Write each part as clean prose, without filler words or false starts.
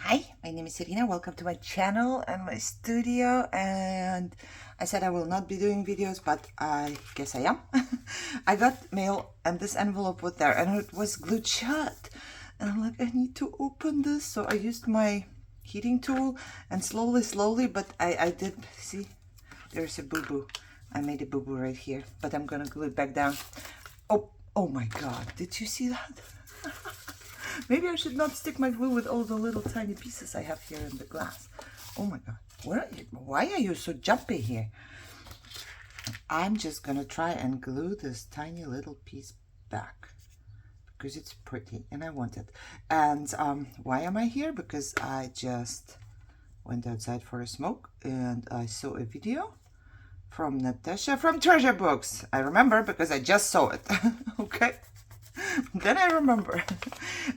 Hi, my name is Irina. Welcome to my channel and my studio. And I said I will not be doing videos, but I guess I am. I got mail and this envelope was there and it was glued shut. And I'm like, I need to open this. So I used my heating tool and slowly, but I did see there's a boo-boo. I made a boo-boo right here, but I'm gonna glue it back down. Oh my God, did you see that? Maybe I should not stick my glue with all the little tiny pieces I have here in the glass. Oh my God, why are you so jumpy here? I'm just gonna try and glue this tiny little piece back because it's pretty and I want it. And why am I here? Because I just went outside for a smoke and I saw a video from Natasha from Treasure Books. I remember because I just saw it. Okay. Then I remember.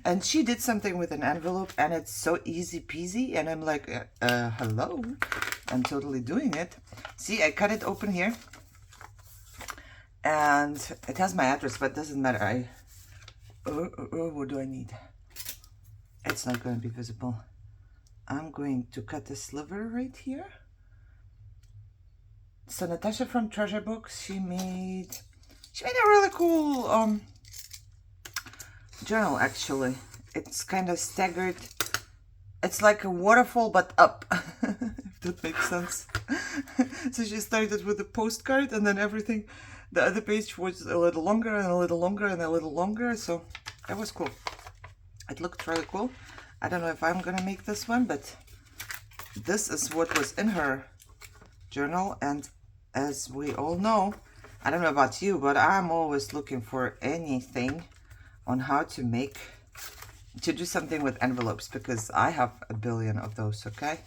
And she did something with an envelope and it's so easy peasy. And I'm like, hello. I'm totally doing it. See, I cut it open here. And it has my address, but it doesn't matter. What do I need? It's not going to be visible. I'm going to cut a sliver right here. So Natasha from Treasure Books, she made a really cool journal. Actually, it's kind of staggered. It's like a waterfall but up. If that makes sense. So she started with a postcard and then everything, the other page was a little longer and a little longer and a little longer. So that was cool. It looked really cool. I don't know if I'm gonna make this one, but this is what was in her journal. And as we all know, I don't know about you, but I'm always looking for anything on how to do something with envelopes because I have a billion of those. Okay,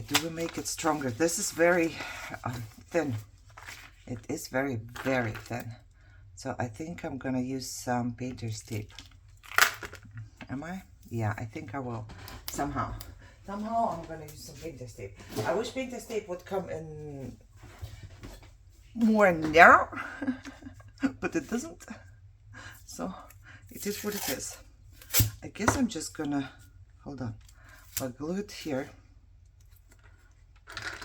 do we make it stronger? This is very thin. It is very thin, so I think I'm gonna use some painter's tape. Am I? Yeah, I think I will. Somehow I'm gonna use some painter's tape. I wish painter's tape would come in more narrow. But it doesn't. So it is what it is. I guess I'm just gonna, hold on, I'll glue it here.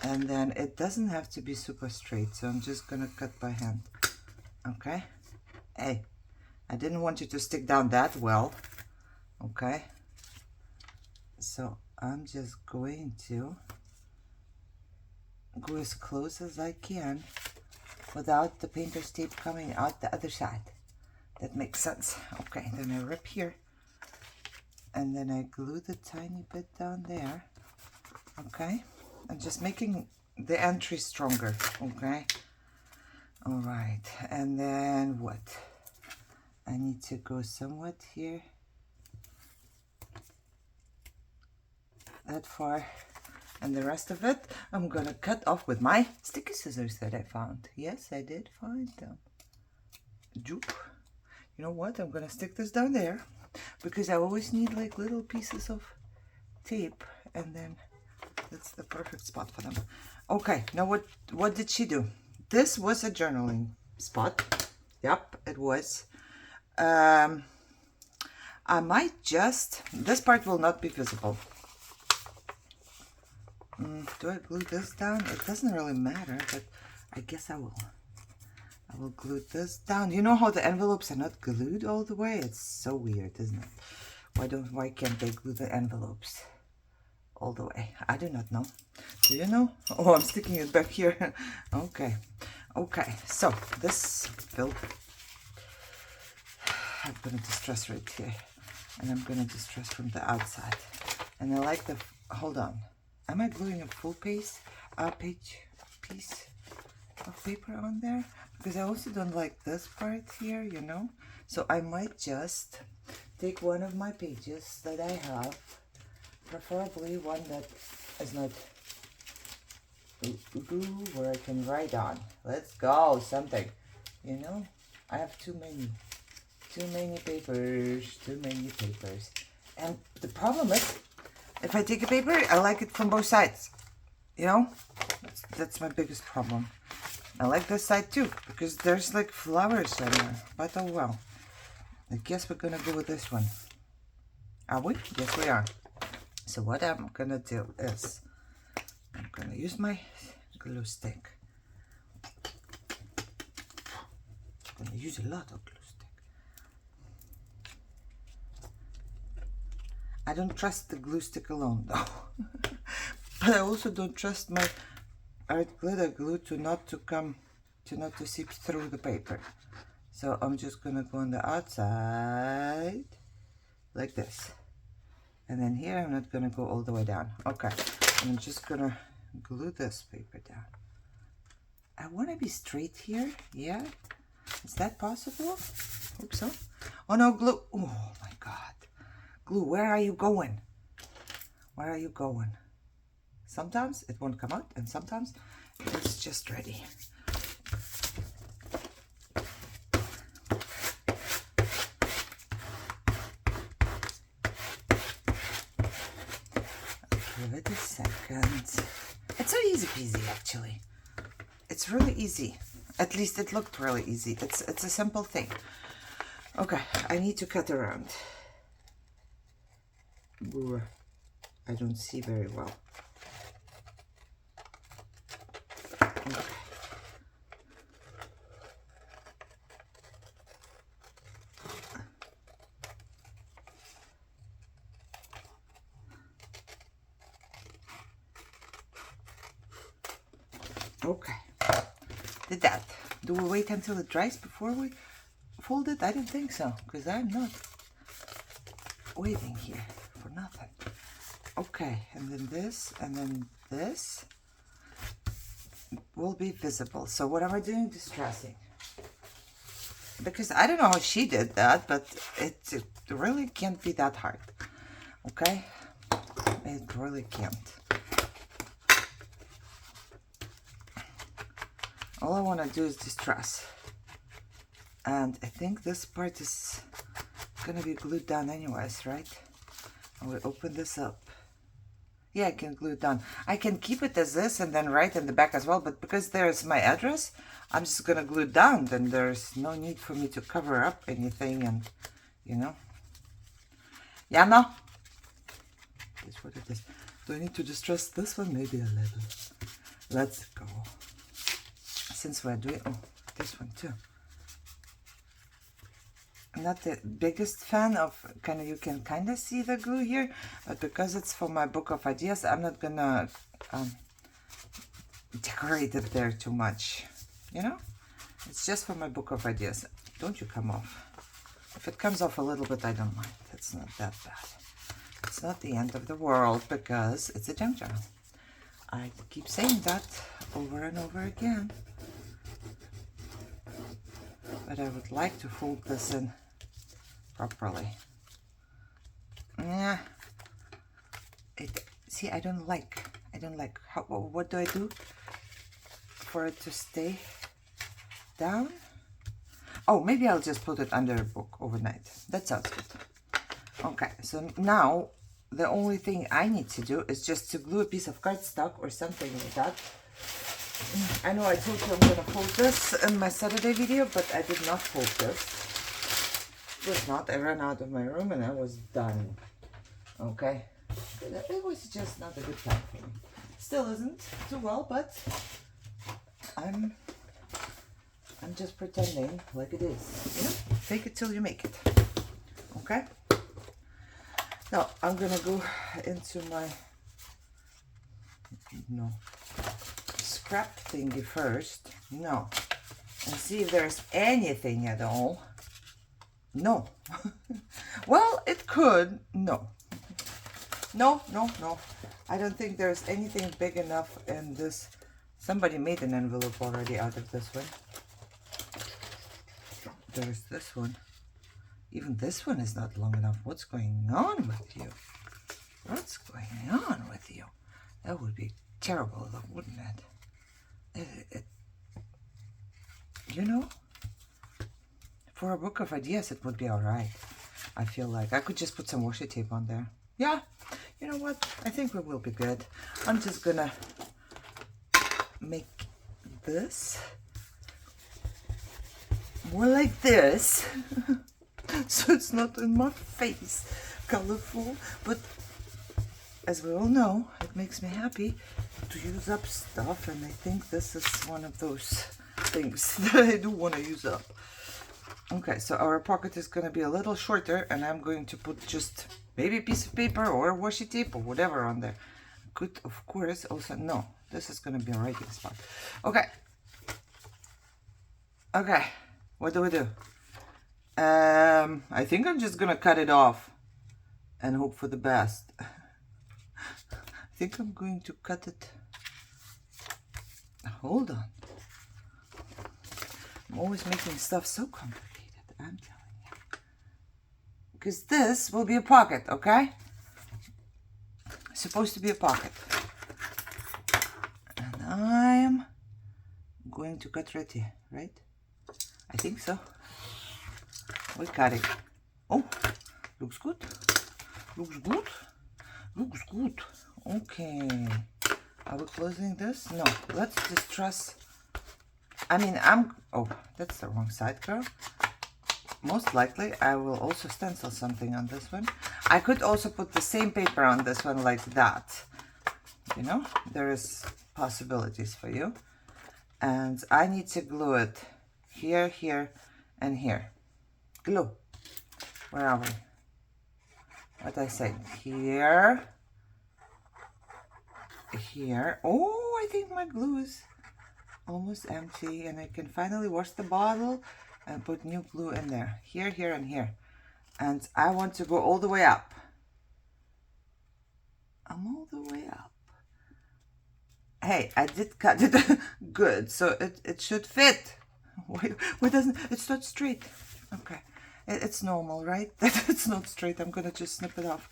And then it doesn't have to be super straight, so I'm just gonna cut by hand. Okay? Hey, I didn't want you to stick down that well. Okay? So I'm just going to go as close as I can without the painter's tape coming out the other side. That makes sense. Okay, then I rip here and then I glue the tiny bit down there. Okay, I'm just making the entry stronger. Okay, all right, and then what? I need to go somewhat here, that far, and the rest of it I'm gonna cut off with my sticky scissors that I found. Yes, I did find them. Joop. You know what? I'm gonna stick this down there because I always need like little pieces of tape, and then that's the perfect spot for them. Okay, now what did she do? This was a journaling spot. Yep, it was. I might just, this part will not be visible. Do I glue this down? It doesn't really matter, but I guess I will. I will glue this down. You know how the envelopes are not glued all the way? It's so weird, isn't it? Why can't they glue the envelopes all the way? I do not know. Do you know? Oh, I'm sticking it back here. Okay. So this filled. I'm gonna distress right here, and I'm gonna distress from the outside. And I like the. Hold on. Am I gluing a full piece of paper on there? Because I also don't like this part here, you know. So I might just take one of my pages that I have, preferably one that is not where I can write on. Let's go, something, you know. I have too many papers, and the problem is, if I take a paper, I like it from both sides, you know. That's my biggest problem. I like this side too, because there's like flowers in there. But oh well. I guess we're gonna go with this one. Are we? Yes, we are. So what I'm gonna do is I'm gonna use my glue stick. I'm gonna use a lot of glue stick. I don't trust the glue stick alone though. But I also don't trust my art glitter glue to not to seep through the paper. So I'm just gonna go on the outside like this. And then here I'm not gonna go all the way down. Okay, I'm just gonna glue this paper down. I wanna be straight here, yeah? Is that possible? Hope so. Oh no, glue, oh my God. Glue, where are you going? Where are you going? Sometimes it won't come out and sometimes it's just ready. Give it a second. It's so easy peasy actually. It's really easy. At least it looked really easy. It's a simple thing. Okay, I need to cut around. Ooh, I don't see very well. Okay. Okay, did that. Do we wait until it dries before we fold it? I don't think so, because I'm not waiting here for nothing. Okay, and then this will be visible. So what am I doing? Distressing. Because I don't know how she did that, but it really can't be that hard. Okay? It really can't. All I want to do is distress. And I think this part is going to be glued down anyways, right? And we open this up. Yeah, I can glue it down. I can keep it as this and then write in the back as well, but because there's my address, I'm just going to glue it down. Then there's no need for me to cover up anything and, you know. Yeah, no? That's what it is. Do I need to distress this one? Maybe a little. Let's go. Since we're doing, oh, this one too. I'm not the biggest fan of you can kind of see the glue here, but because it's for my book of ideas, I'm not gonna decorate it there too much, you know? It's just for my book of ideas. Don't you come off. If it comes off a little bit, I don't mind. It's not that bad. It's not the end of the world because it's a junk journal. I keep saying that over and over again. But I would like to fold this in properly. Yeah. See, I don't like how, what do I do for it to stay down? Oh, maybe I'll just put it under a book overnight. That sounds good. Okay, so now the only thing I need to do is just to glue a piece of cardstock or something like that. I know I told you I'm going to fold this in my Saturday video, but I did not fold this. It was not. I ran out of my room and I was done. Okay? It was just not a good time for me. Still isn't too well, but I'm just pretending like it is. You know? Fake it till you make it. Okay? Now, I'm going to go into my... No. Scrap thingy first. No. And see if there's anything at all. No. Well, it could. No. No, no, no. I don't think there's anything big enough in this. Somebody made an envelope already out of this one. There's this one. Even this one is not long enough. What's going on with you? What's going on with you? That would be terrible, wouldn't it? You know, for a book of ideas, it would be all right. I feel like I could just put some washi tape on there. Yeah, you know what? I think we will be good. I'm just gonna make this more like this, so it's not in my face, colorful, but as we all know, it makes me happy to use up stuff, and I think this is one of those things that I do want to use up. Okay, so our pocket is going to be a little shorter, and I'm going to put just maybe a piece of paper or washi tape or whatever on there. Could, of course, also, no, this is going to be a writing spot. Okay. Okay, what do we do? I think I'm just going to cut it off and hope for the best. I think I'm going to cut it. Hold on. I'm always making stuff so complicated, I'm telling you. Because this will be a pocket, okay? It's supposed to be a pocket. And I'm going to cut right here, right? I think so. We cut it. Oh, looks good. Looks good. Looks good. Okay. Are we closing this? No. Let's distress. I mean, oh, that's the wrong side, girl. Most likely, I will also stencil something on this one. I could also put the same paper on this one like that. You know, there is possibilities for you. And I need to glue it here, here, and here. Glue. Where are we? What I say? Here. Here. Oh, I think my glue is almost empty, and I can finally wash the bottle and put new glue in there. Here, here, and here. And I want to go all the way up. I'm all the way up. Hey, I did cut it good, so it should fit. Why doesn't it's not straight? Okay, it's normal, right? That it's not straight. I'm gonna just snip it off.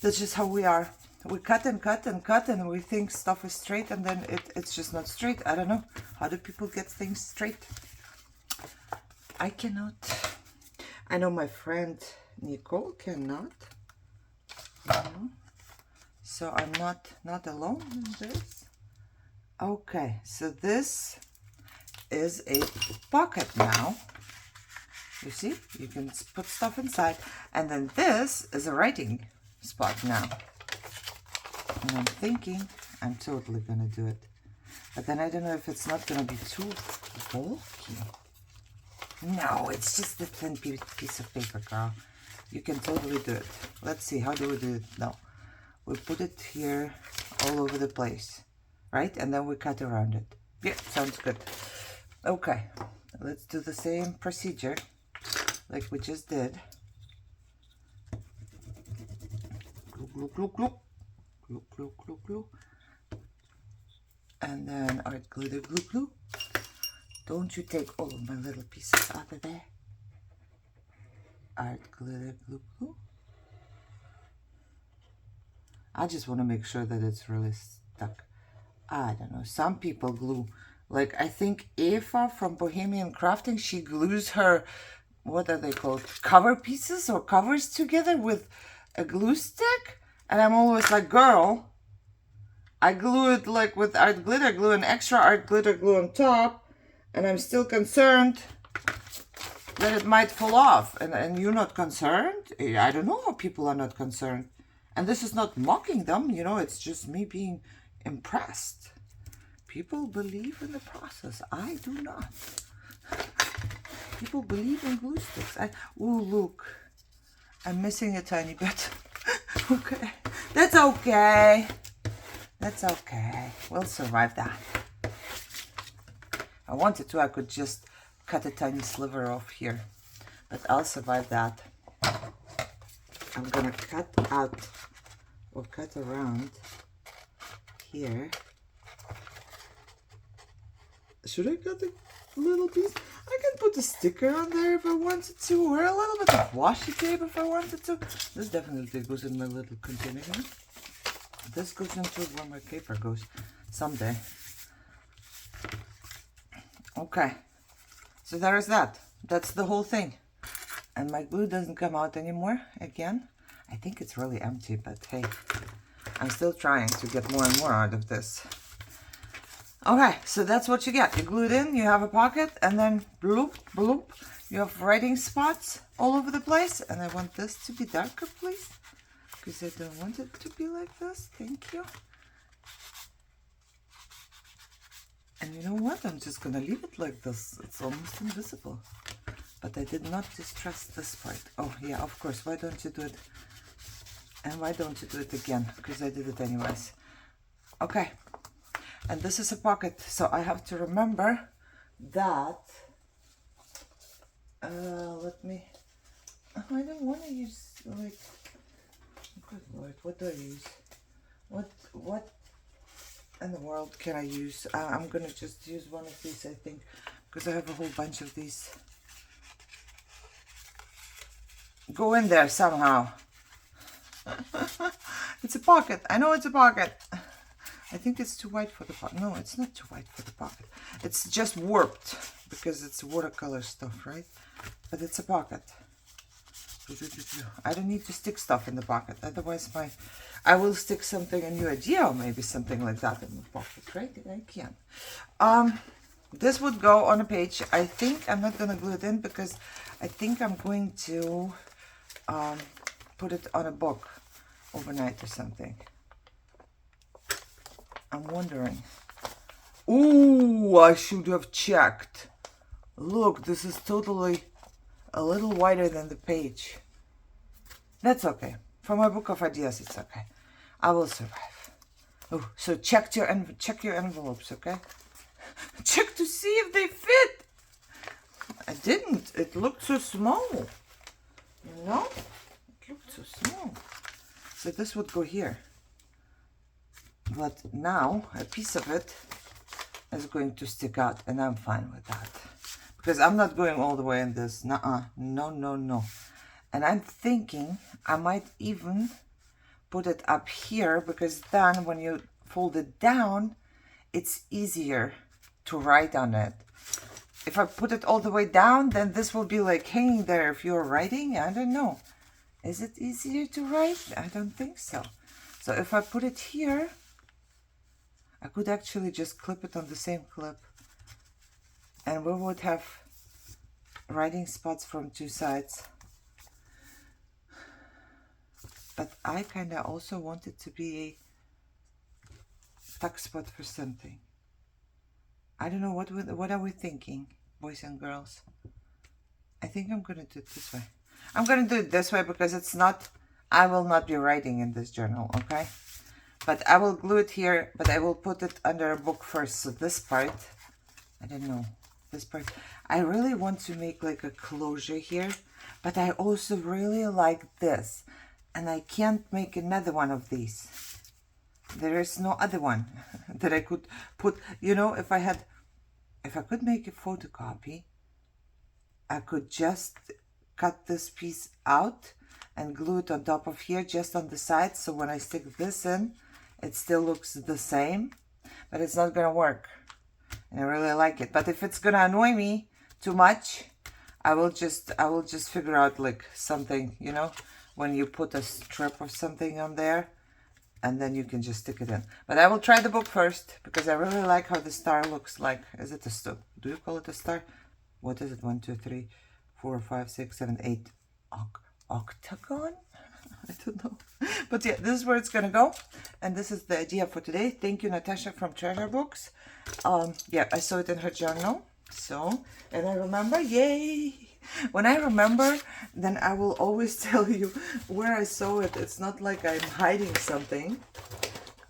That's just how we are. We cut and cut and cut, and we think stuff is straight, and then it's just not straight. I don't know. How do people get things straight? I cannot. I know my friend Nicole cannot. So I'm not alone in this. Okay, so this is a pocket now. You see, you can put stuff inside, and then this is a writing spot now. And I'm thinking I'm totally gonna do it, but then I don't know if it's not gonna be too bulky. No, it's just a thin piece of paper, girl. You can totally do it. Let's see, how do we do it? No, we put it here all over the place, right? And then we cut around it. Yeah, sounds good. Okay, let's do the same procedure like we just did. Glue, glue, glue, glue. Glue, glue, glue, glue. And then art glitter, glue, glue. Don't you take all of my little pieces out of there. Art glitter, glue, glue. I just want to make sure that it's really stuck. I don't know. Some people glue. Like, I think Eva from Bohemian Crafting, she glues her, what are they called? Cover pieces or covers together with a glue stick. And I'm always like, girl, I glue it like with art glitter glue and extra art glitter glue on top. And I'm still concerned that it might fall off. And you're not concerned? I don't know how people are not concerned. And this is not mocking them, you know, it's just me being impressed. People believe in the process. I do not. People believe in glue sticks. Ooh, look. I'm missing a tiny bit. Okay. That's okay. That's okay. We'll survive that. I wanted to, I could just cut a tiny sliver off here. But I'll survive that. I'm gonna cut out or cut around here. Should I cut a little piece? I can put a sticker on there if I wanted to, or a little bit of washi tape if I wanted to. This definitely goes in my little container here. This goes into where my paper goes someday. Okay, so there is that. That's the whole thing. And my glue doesn't come out anymore again. I think it's really empty, but hey, I'm still trying to get more and more out of this. Okay, so that's what you get. You glue it in, you have a pocket, and then bloop, bloop. You have writing spots all over the place. And I want this to be darker, please. because I don't want it to be like this. Thank you. And you know what? I'm just gonna leave it like this. It's almost invisible. But I did not distrust this part. Oh yeah, of course. Why don't you do it? And why don't you do it again? Because I did it anyways. Okay. And this is a pocket, so I have to remember that. Let me. Oh, I don't want to use like. Good Lord, what do I use? What in the world can I use? I'm gonna just use one of these, I think, because I have a whole bunch of these. Go in there somehow. It's a pocket. I know it's a pocket. I think it's too wide for the pocket. No, it's not too wide for the pocket. It's just warped because it's watercolor stuff, right? But it's a pocket. I don't need to stick stuff in the pocket. Otherwise, I will stick something, a new idea, or maybe something like that in the pocket, right? I can. This would go on a page. I think I'm not going to glue it in because I think I'm going to put it on a book overnight or something. I'm wondering. Ooh, I should have checked. Look, this is totally a little wider than the page. That's okay. For my book of ideas, it's okay. I will survive. Oh, so check your envelopes, okay? Check to see if they fit. I didn't. It looked so small. You know? It looked so small. So this would go here. But now a piece of it is going to stick out, and I'm fine with that. Because I'm not going all the way in this. Nuh-uh. No, no, no. And I'm thinking I might even put it up here, because then when you fold it down, it's easier to write on it. If I put it all the way down, then this will be like hanging there if you're writing. I don't know. Is it easier to write? I don't think so. So if I put it here, I could actually just clip it on the same clip. And we would have writing spots from two sides. But I kind of also want it to be a tuck spot for something. I don't know, what are we thinking, boys and girls? I think I'm going to do it this way. I'm going to do it this way because it's not, I will not be writing in this journal, okay? But I will glue it here, but I will put it under a book first. So this part, I don't know, this part, I really want to make like a closure here, but I also really like this. And I can't make another one of these. There is no other one that I could put, you know, if I could make a photocopy, I could just cut this piece out and glue it on top of here, just on the side. So when I stick this in, it still looks the same, but it's not gonna work. And I really like it. But if it's gonna annoy me too much, I will just figure out like something, you know, when you put a strip of something on there, and then you can just stick it in. But I will try the book first, because I really like how the star looks like. Is it a star? Do you call it a star? What is it? 1, 2, 3, 4, 5, 6, 7, 8. Octagon? I don't know. But yeah, this is where it's gonna go. And this is the idea for today. Thank you, Natasha from Treasure Books. Yeah, I saw it in her journal. So, and I remember, yay! When I remember, then I will always tell you where I saw it. It's not like I'm hiding something.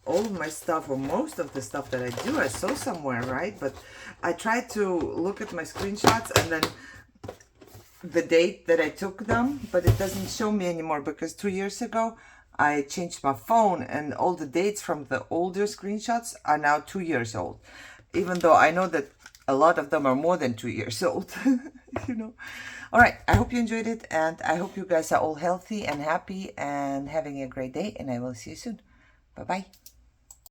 All of my stuff, or most of the stuff that I do, I saw somewhere, right? But I try to look at my screenshots and then the date that I took them, but it doesn't show me anymore because 2 years ago I changed my phone and all the dates from the older screenshots are now 2 years old. Even though I know that a lot of them are more than 2 years old, you know. All right, I hope you enjoyed it, and I hope you guys are all healthy and happy and having a great day, and I will see you soon. Bye-bye.